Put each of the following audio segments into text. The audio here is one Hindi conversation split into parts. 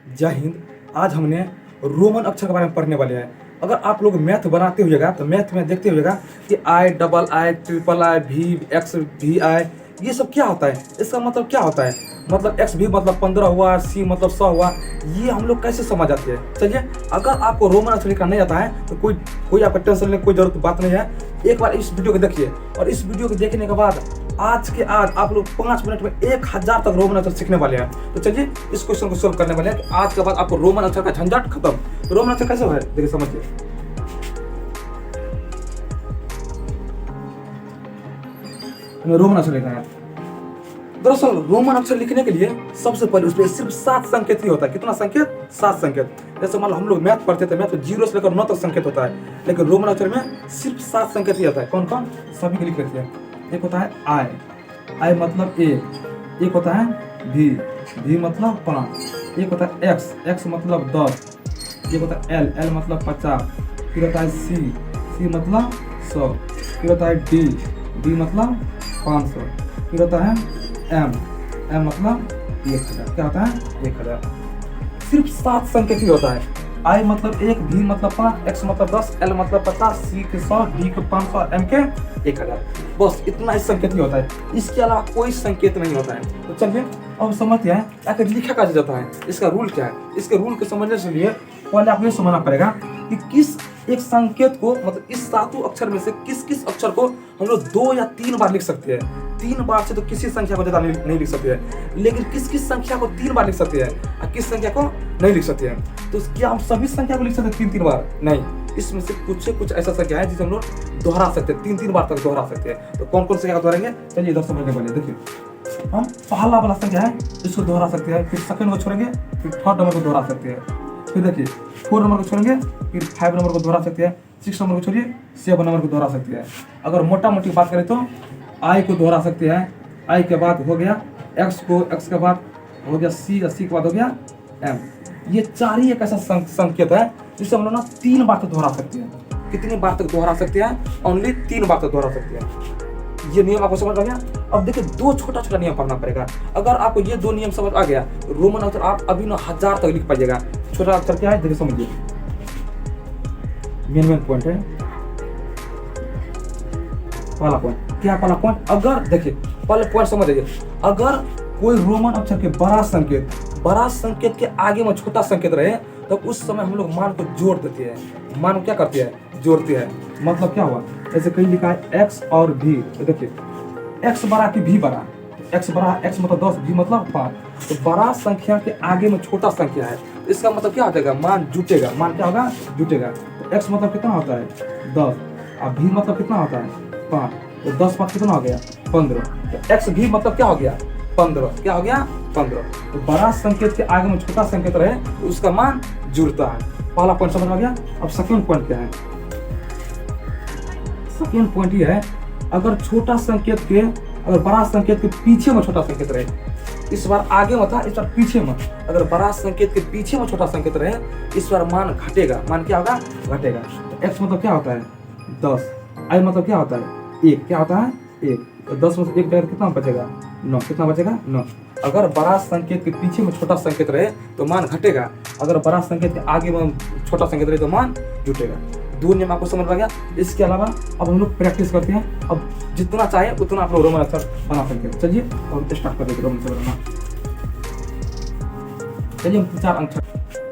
जय हिंद। आज हमने रोमन अक्षर के बारे में पढ़ने वाले हैं। अगर आप लोग मैथ बनाते होइएगा तो मैथ में देखते होइएगा कि I, double I, triple I, V, X, V I, ये सब क्या होता है, इसका मतलब क्या होता है। मतलब एक्स भी मतलब 15 हुआ, सी मतलब 100 हुआ, ये हम लोग कैसे समझ आते हैं। चलिए, अगर आपको रोमन अक्षर लिखना नहीं आता है तो कोई आपका टेंशन लेने की कोई जरूरत बात नहीं है। एक बार इस वीडियो को देखिए और इस वीडियो को देखने के बाद आज आप लोग 5 मिनट में 1000 तक रोमन अक्षर सीखने वाले हैं। तो चलिए इस क्वेश्चन को सोल्व करने वाले हैं कि आज के बाद आपको रोमन अक्षर का झंझट खत्म। तो रोमन अक्षर कैसे है देखिए, समझिए। हमें रोमन अक्षर लिखना है। दरअसल रोमन अक्षर लिखने के लिए सबसे पहले उसमें सिर्फ 7 संकेत ही होता है। कितना संकेत? 7 संकेत। जैसे मान लो हम लोग मैथ पढ़ते थे, मैथ में 0 से लेकर 9 तक संकेत होता है, लेकिन रोमन अक्षर में सिर्फ 7 संकेत ही होता है। कौन कौन? सभी को लिख लेते हैं। एक होता है आई, आई मतलब एक होता है भी, भी मतलब 5, एक होता है एक्स, एक्स मतलब 10, एक होता है एल, एल मतलब 50, फिर होता है सी, सी मतलब 100, फिर होता है डी, डी मतलब 500, फिर होता है एम, एम मतलब 1000। क्या होता है? 1000। सिर्फ 7 संकेत ही होता है। आई मतलब 1, भी मतलब 5, एक्स मतलब 10, एल मतलब 50, सी के 100, डी के 500, एम के 1000। बस इतना ही संकेत ही होता है, इसके अलावा कोई संकेत नहीं होता है। तो चलिए अब समझते हैं आखिर लिखा कैसे जाता है, इसका रूल क्या है। इसके रूल को समझने के लिए पहले आपको ये समझना पड़ेगा कि किस एक संकेत को, मतलब इस 7 अक्षर में से किस किस अक्षर को हम लोग 2 या 3 बार लिख सकते हैं। 3 बार से तो किसी संख्या को ज्यादा नहीं लिख सकते हैं, लेकिन किस किस संख्या को 3 बार लिख सकते हैं और किस संख्या को नहीं लिख सकते हैं। तो क्या हम सभी संख्या को लिख सकते हैं 3 बार? नहीं, इसमें से कुछ ऐसा संख्या है जिसे हम लोग दोहरा सकते हैं, 3 बार तक दोहरा सकते हैं। तो कौन कौन संख्या को दोहराएंगे, चलिए इधर समझने वाले। देखिए, हम पहला वाला संख्या है इसको दोहरा सकते हैं, फिर सेकंड को छोड़ेंगे, फिर 3rd नंबर को दोहरा सकते हैं, फिर देखिए 4 नंबर को छोड़ेंगे, फिर 5 नंबर को दोहरा सकते हैं, 6 नंबर को छोड़िए 7 नंबर को दोहरा सकते हैं। अगर मोटा मोटी बात करें तो आई को दोहरा सकते हैं, आई के बाद हो गया एक्स को, एक्स के बाद हो गया सी, सी के बाद हो गया एम। ये 4 ही एक ऐसा संकेत है जिसे हम लोग ना 3 बार तक दोहरा सकते हैं। कितनी बार तक दोहरा सकते हैं? ओनली 3 बार तक दोहरा सकते हैं। ये नियम आपको समझ आ गया? अब देखिए 2 छोटा नियम पढ़ना पड़ेगा। अगर आपको ये 2 नियम समझ आ गया, रोमन अक्षर आप अभी ना 1000 तक लिख पाइएगा। छोटा अक्षर क्या है देखिए, समझिए। मेन पॉइंट है पहला पॉइंट। क्या पहला पॉइंट? अगर देखिए पहले पॉइंट समझ लीजिए, अगर कोई रोमन अक्षर के बड़ा संकेत के आगे में छोटा संकेत रहे तो उस समय हम लोग मान को जोड़ देते हैं। मान को क्या करते हैं? जोड़ते हैं। मतलब क्या हुआ, जैसे कहीं लिखा है एक्स और भी, तो देखिए एक्स बड़ा कि भी बड़ा, एक्स बड़ा, एक्स मतलब 10, भी मतलब 5। तो बड़ा संख्या के आगे में छोटा संख्या है, इसका मतलब क्या हो जाएगा? मान जुटेगा। मान क्या होगा? जुटेगा। तो एक्स मतलब कितना होता है? 10, और भी मतलब कितना होता है? 5। तो 10 5 कितना हो गया? 15। तो एक्स भी मतलब क्या हो गया? 15। क्या हो गया? 15। तो बड़ा संकेत के आगे में छोटा संकेत रहे तो उसका मान जुड़ता है। पहला पॉइंट समझ में गया। अब सेकंड पॉइंट क्या है? सेकंड पॉइंट ये है, अगर छोटा संकेत के, अगर बड़ा संकेत के पीछे में छोटा संकेत रहे, इस बार आगे में था, इस बार पीछे में, अगर बड़ा संकेत के पीछे में छोटा संकेत रहे, इस बार मान घटेगा। मान क्या होगा? घटेगा। तो एक्स मतलब क्या होता है? 10। आई मतलब क्या होता है? 1। क्या होता है? 1। तो 10 में से 1 कितना बचेगा? 9। कितना बचेगा? 9। अगर बड़ा संकेत के पीछे में छोटा संकेत रहे तो मान घटेगा, अगर बड़ा संकेत के आगे में छोटा संकेत रहे तो मान जुटेगा। 2 नियम आपको समझ में आ गया। इसके अलावा अब हम लोग प्रैक्टिस करते हैं। अब जितना चाहे उतना आप लोग रोमन अक्षर बना सकते हैं। चलिए अब स्टार्ट कर देते रोमन अक्षर बनाना। चलिए हम 4 अक्षर,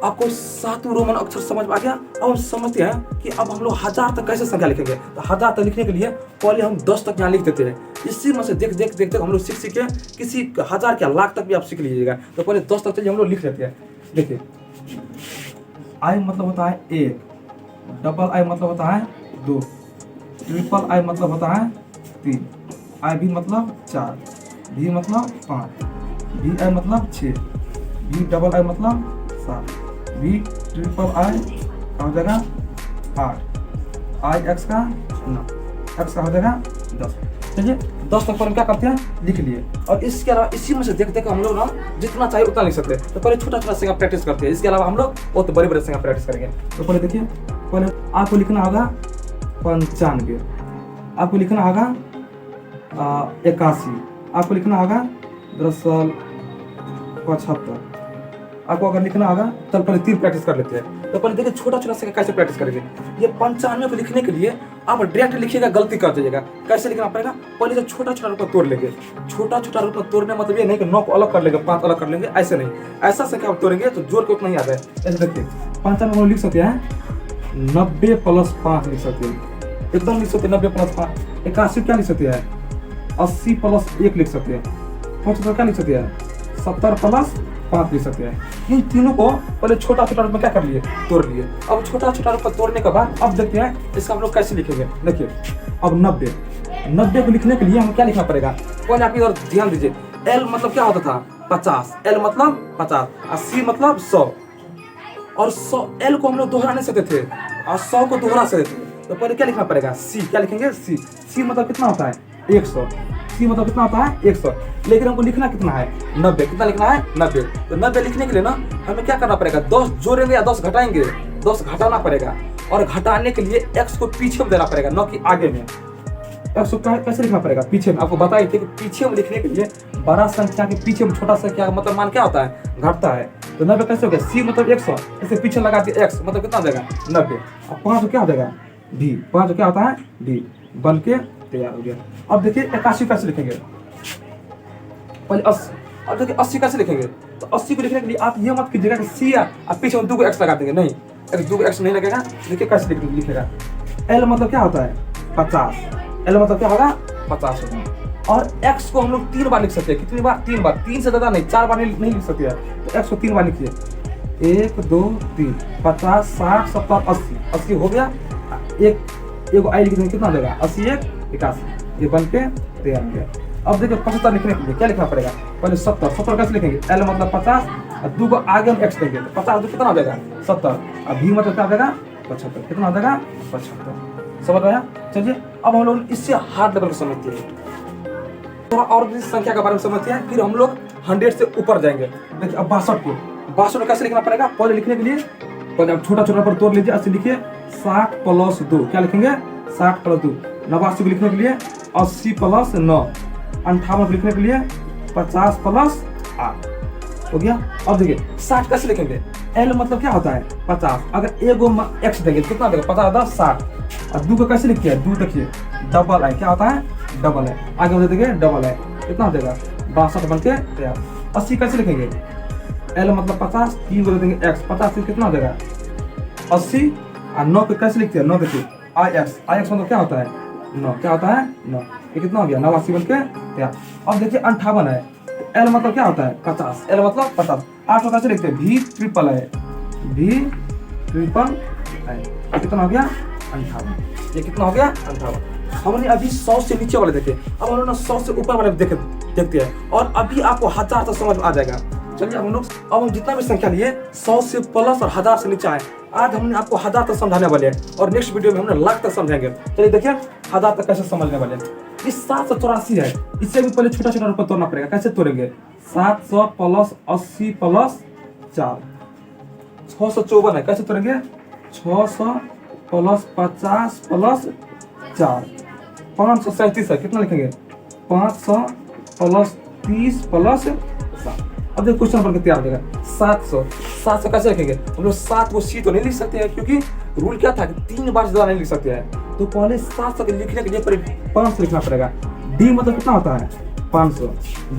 आपको 7 रोमन अक्षर समझ में आ गया। अब हम समझते हैं कि अब हम लोग 1000 तक कैसे संख्या लिखेंगे। तो 1000 तक लिखने के लिए पहले हम 10 तक यहाँ लिख देते हैं। इसी में से देख हम लोग सीख के किसी 1000 क्या लाख तक भी आप सीख लीजिएगा। तो पहले 10 तक चलिए हम लोग लिख लेते हैं। देखिए, आई मतलब होता है 1, डबल आई मतलब होता है 2, ट्रिपल आई मतलब होता है 3, आई भी मतलब 4, भी मतलब 5, भी आई मतलब 6, भी डबल आई मतलब 7, भी ट्रिपल आई का हो जाएगा 8, आई एक्स का 9, एक्स का हो जाएगा 10। चलिए 10 तक पर हम क्या करते हैं? लिख लिए। और इसके अलावा इसी में से देख हम लोग ना जितना चाहिए उतना लिख सकते हैं। तो पहले छोटा संख्या प्रैक्टिस करते हैं, इसके अलावा हम लोग बहुत बड़े संख्या प्रैक्टिस करेंगे। तो पहले देखिए, पहले आपको लिखना होगा 95, आपको लिखना होगा 81, आपको लिखना होगा दरअसल 75, आपको अगर लिखना होगा तो पहले 3 प्रैक्टिस कर लेते हैं। तो पहले देखिए छोटा छोटा संख्या कैसे प्रैक्टिस करेंगे। ये 95 को लिखने के लिए आप डायरेक्ट लिखिएगा, गलती कर जाइएगा। कैसे लिखना पड़ेगा, पहले से छोटा छोटा रूप में तोड़ लेंगे। छोटा छोटा रूप में तोड़ने मतलब ये नहीं कि 9 को अलग कर लेंगे, 5 अलग कर लेंगे, ऐसे नहीं। ऐसा संख्या आप तोड़ेंगे तो जोड़ के उतना ही आता है। ऐसे देखिए 95 को लिख सकते हैं 90 + 5 लिख सकते हैं, एकदम लिख सकते हैं 90 + 5। 81 क्या लिख सकते हैं 80 + 1 लिख सकते हैं। 75 क्या लिख सकते हैं 70 + 5 लिख सकते हैं। इन तीनों को पहले छोटा छोटा रूप में क्या कर लिए, तोड़ लिए। अब छोटा छोटा रूप में तोड़ने के बाद अब देखते हैं इसका हम लोग कैसे लिखेंगे। देखिए अब 90 को लिखने के लिए हमें क्या लिखना पड़ेगा, पहले आप इधर ध्यान दीजिए। L मतलब क्या होता था 50, L मतलब 50, 80 मतलब 100, और 100 L को हम लोग दोहरा नहीं सकते थे और 100 को दोहरा सकते थे। तो पहले क्या लिखना पड़ेगा, C। क्या लिखेंगे C मतलब कितना होता है 100, C मतलब कितना होता है 100। लेकिन हमको लिखना कितना है 90, कितना लिखना है 90। तो 90 लिखने के लिए ना हमें क्या करना पड़ेगा, 10 जोड़ेंगे या 10 घटाएंगे, 10 घटाना पड़ेगा। और घटाने के लिए x को पीछे में देना पड़ेगा, न कि आगे में। x को कैसे लिखना पड़ेगा, पीछे में। आपको बताइए कि पीछे में लिखने के लिए बड़ा संख्या के पीछे में छोटा संख्या मतलब मान क्या होता है, घटता है। तो 90 कैसे हो गया, C मतलब 100, इसे पीछे लगा दिया x मतलब कितना हो जाएगा 90। अब 5 क्या हो जाएगा V, 5 क्या होता है V, बन के तैयार हो गया। अब देखिए 81 कैसे लिखेंगे, पहले 80। अब देखिए 80 कैसे लिखेंगे, तो 80 को लिखने के लिए आप ये मत कीजिएगा कि C आप पीछे में 2 x लगा देंगे, नहीं, 2 x नहीं लगेगा। देखिए कैसे लिखेगा, L मतलब क्या होता है 50, L मतलब क्या होगा 50 होगा। और x को हम लोग 3 बार लिख सकते हैं, कितनी बार, 3 बार, 3 से ज्यादा नहीं, 4 बार नहीं लिख सकते हैं। तो x को 3 बार लिखिए, 1 2 3, 50 60 70 80, 80 हो गया। एक आई लिख देंगे, कितना देगा 80 1 81, ये बन के तैयार हो गया। अब देखिए 75 लिखने के लिए क्या लिखना पड़ेगा, पहले 70 कैसे लिखेंगे, L मतलब 50 और 2 को आगे हम x देंगे, तो 50 कितना हो जाएगा 70, और V मतलब क्या हो जाएगा 75, कितना हो जाएगा 75। समझ रहे हैं। चलिए अब हम लोग इससे हार्ड लेवल को समझते हैं, थोड़ा और भी संख्या के बारे में समझते हैं, फिर हम लोग 100 से ऊपर जाएंगे। देखिए अब 62 को कैसे लिखना पड़ेगा, पहले लिखने के लिए पहले आप छोटा छोटा पर तोड़ लीजिए। ऐसे लिखिए 60 + 2, क्या लिखेंगे 60 + 2। 89 को लिखने के लिए 80 + 9। 58 को लिखने के लिए 50 + 8 हो गया। अब देखिए 60 कैसे लिखेंगे, L मतलब क्या होता है 50, अगर एगो x देंगे तो कितना देगा 50 10 60। और 2 को कैसे लिखिए, 2 देखिए डबल है, क्या होता है डबल है, आगे बढ़ देंगे डबल है, कितना देगा 62 बन के तैयार। 80 कैसे लिखेंगे, L मतलब 50, 3 को देंगे x, 50 से कितना देगा 80। और 9 को कैसे लिखते हैं, 9 देखिए IX मतलब क्या होता है 9, क्या होता है 9, ये कितना हो गया 89 बन के तैयार। अब देखिए 58 है, L मतलब क्या होता है 50, L मतलब 50। 8 को कैसे लिखते हैं, V ट्रिपल है, ये कितना हो गया 58, ये कितना हो गया 58। हमने अभी 100 से नीचे वाले देखे, अब हम लोग 100 से ऊपर वाले देखते हैं, और अभी आपको 1000 तक समझ में आ जाएगा। चलिए हम जितना भी संख्या लिए 100 से प्लस और 1000 से नीचे आए, आज हमने आपको 1000 तक समझाने वाले हैं, और नेक्स्ट वीडियो में हमने लाख तक समझाएंगे। चलिए देखिए 1000 तक कैसे समझने वाले हैं। इस 784 है, इससे भी पहले छोटा छोटा रूप तोड़ना पड़ेगा। कैसे तोड़ेंगे, 700 + 80 + 4, 654 है। कैसे तोड़ेंगे, 600 + 50 + 4, 537 है। कितना लिखेंगे, 500 + 30 + 7। अब देखो क्वेश्चन बनकर तैयार हो जाएगा। 700 कैसे लिखेंगे, हम लोग 7 को C तो नहीं लिख सकते हैं, क्योंकि रूल क्या था कि 3 बार से ज्यादा नहीं लिख सकते हैं। तो पहले 700 के लिखने के लिए पहले 500 लिखना पड़ेगा। D मतलब कितना होता है 500,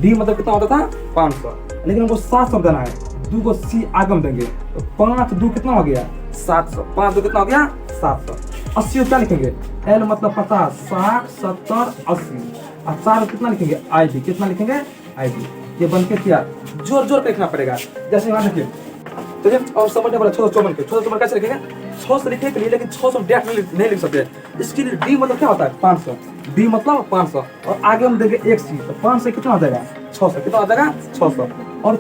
D मतलब कितना होता था 500, लेकिन हमको 700 देना है, 2 को C आगे में देंगे, तो 5 2 कितना हो गया 700, 5 2 कितना हो गया 700। 80 क्या लिखेंगे, L मतलब 50, 60 70 80, और 4 कितना लिखेंगे IB, कितना लिखेंगे IB, ये बन के तैयार। जोर जोर पे लिखना पड़ेगा। जैसे यहाँ देखिए, तो ये और समझने वाला 654 के 654 कैसे लिखेंगे, 6 से लिखने के लिए, लेकिन 600 डायरेक्ट नहीं लिख सकते। इसके लिए D मतलब क्या होता है 500, D मतलब 500, और आगे हम देंगे 1 C, तो 5 से कितना हो जाएगा 600, कितना हो जाएगा 600, और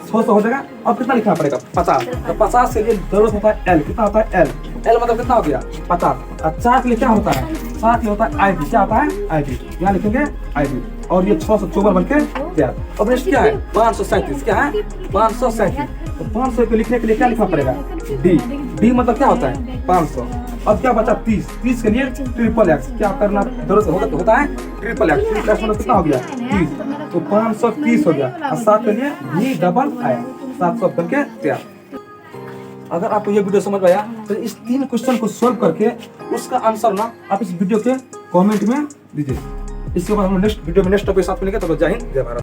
600 हो जाएगा। अब कितना लिखना पड़ेगा 50, तो 50 से लिए जरूरत होता है L, कितना होता है L मतलब कितना हो गया 50। और 4 के लिए क्या होता है, 7 होता है IB, क्या होता है IB, यहाँ लिखेंगे IB, और ये 654 बन के तैयार। अब नेक्स्ट क्या है 537, क्या है 537। तो 500 को लिखने के लिए क्या लिखना पड़ेगा, D मतलब क्या होता है 500। अब क्या बचा 30 के लिए XXX, क्या करना जरूरत होता है XXX मतलब कितना हो गया 30, तो 530 हो गया। और 7 के लिए V डबल आया, 700 बन के तैयार। अगर आपको ये वीडियो समझ में आया तो इस 3 क्वेश्चन को सॉल्व करके उसका आंसर ना आप इस वीडियो के कमेंट में दीजिए। इसके बाद हम नेक्स्ट वीडियो में नेक्स्ट टॉपिक के साथ मिलेंगे। तो जय हिंद, जय भारत।